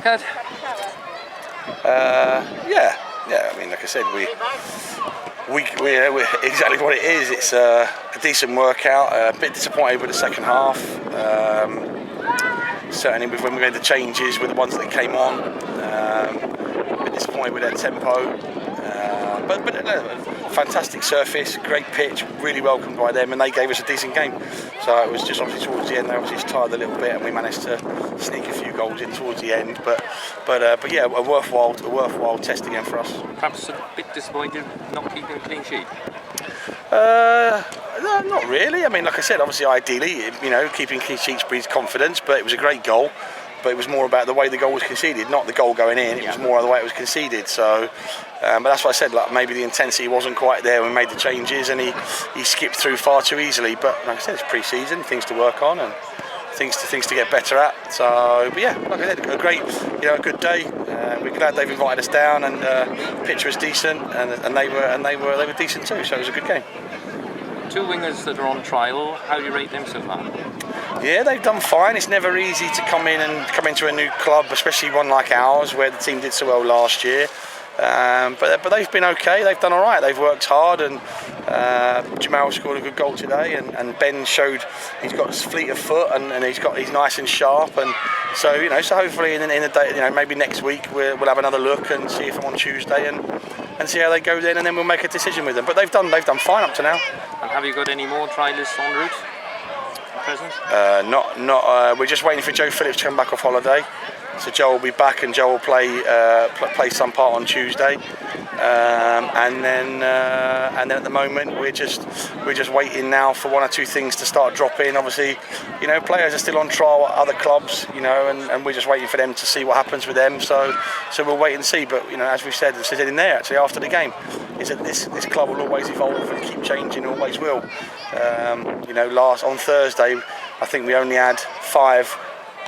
record? Yeah. I mean, like I said, we exactly what it is. It's a decent workout. A bit disappointed with the second half. Certainly when we made the changes with the ones that came on. A bit disappointed with their tempo. But fantastic surface, great pitch, really welcomed by them, and they gave us a decent game. So it was just obviously towards the end they obviously tired a little bit, and we managed to sneak a few goals in towards the end. But yeah, a worthwhile test again for us. Perhaps a bit disappointed not keeping a clean sheet. No, not really. I mean, like I said, obviously ideally, keeping clean sheets breeds confidence, but it was a great goal. But it was more about the way the goal was conceded, not the goal going in. It was more the way it was conceded. So, but that's what I said. Like maybe the intensity wasn't quite there when we made the changes, and he skipped through far too easily. But like I said, it's pre-season, things to work on and things to get better at. So, but yeah, like I said, a good day. We're glad they've invited us down, and the pitch was decent, and they were decent too. So it was a good game. Two wingers that are on trial. How do you rate them so far? Yeah, they've done fine. It's never easy to come into a new club, especially one like ours, where the team did so well last year. But they've been okay. They've done all right. They've worked hard, and Jamal scored a good goal today, and Ben showed he's got a fleet of foot, and he's nice and sharp, and so so hopefully in the day, maybe next week we'll have another look and see if I'm on Tuesday and see how they go then, and then we'll make a decision with them. But they've done fine up to now. And have you got any more trialists en route? We're just waiting for Joe Phillips to come back off holiday. So Joe will be back, and Joe will play some part on Tuesday, and then at the moment we're just waiting now for one or two things to start dropping. Obviously, players are still on trial at other clubs, and we're just waiting for them to see what happens with them. So we'll wait and see. But as we said in there actually after the game, is that this club will always evolve and keep changing, always will. On Thursday, I think we only had 5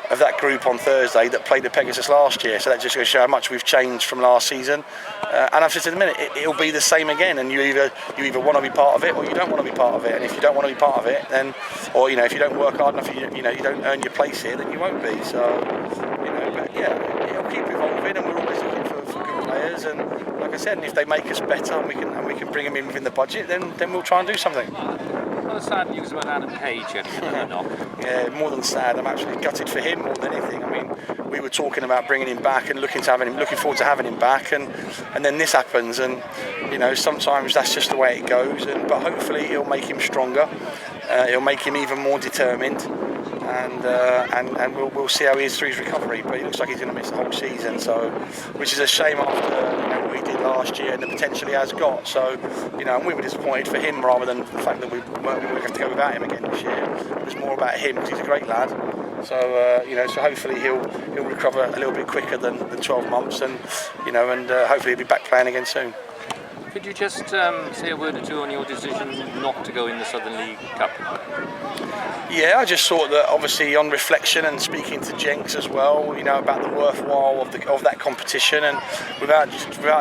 of that group on Thursday that played at Pegasus last year, so that just goes to show how much we've changed from last season. And I've said in a minute, it'll be the same again, and you either want to be part of it or you don't want to be part of it. And if you don't want to be part of it, then, or if you don't work hard enough, you don't earn your place here, then you won't be. So, but yeah, it'll keep evolving, and we're always looking for good players. And like I said, if they make us better and we can bring them in within the budget, then we'll try and do something. Well, sad news about Adam Page getting another knock. Yeah, more than sad. I'm actually gutted for him more than anything. I mean, we were talking about bringing him back and looking forward to having him back, and then this happens, and sometimes that's just the way it goes. But hopefully it'll make him stronger. It'll make him even more determined, and we'll see how he is through his recovery. But it looks like he's going to miss the whole season, so which is a shame after what he did last year and the potential he has got. So and we were disappointed for him rather than the fact that we have to go without him again this year. It was more about him because he's a great lad. So so hopefully he'll recover a little bit quicker than 12 months, and hopefully he'll be back playing again soon. Could you just say a word or two on your decision not to go in the Southern League Cup? Yeah, I just thought that obviously on reflection and speaking to Jenks as well, about the worthwhile of that competition, and without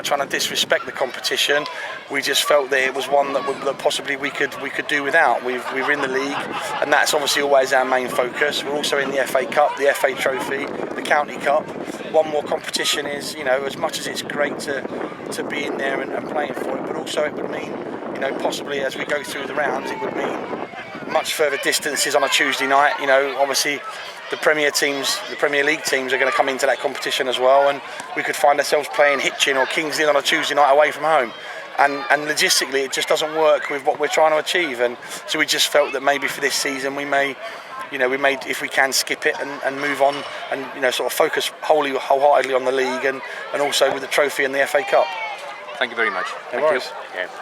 trying to disrespect the competition, we just felt that it was one that possibly we could do without. We're in the league, and that's obviously always our main focus. We're also in the FA Cup, the FA Trophy, the County Cup. One more competition is, as much as it's great to be in there and playing for it, but also it would mean, possibly as we go through the rounds, it would mean much further distances on a Tuesday night. Obviously the Premier League teams are going to come into that competition as well, and we could find ourselves playing Hitchin or Kings Lynn on a Tuesday night away from home, and logistically it just doesn't work with what we're trying to achieve. And so we just felt that maybe for this season we may if we can skip it and move on, and sort of focus wholeheartedly on the league and also with the trophy and the FA Cup. Thank you very much. No worries. Yeah.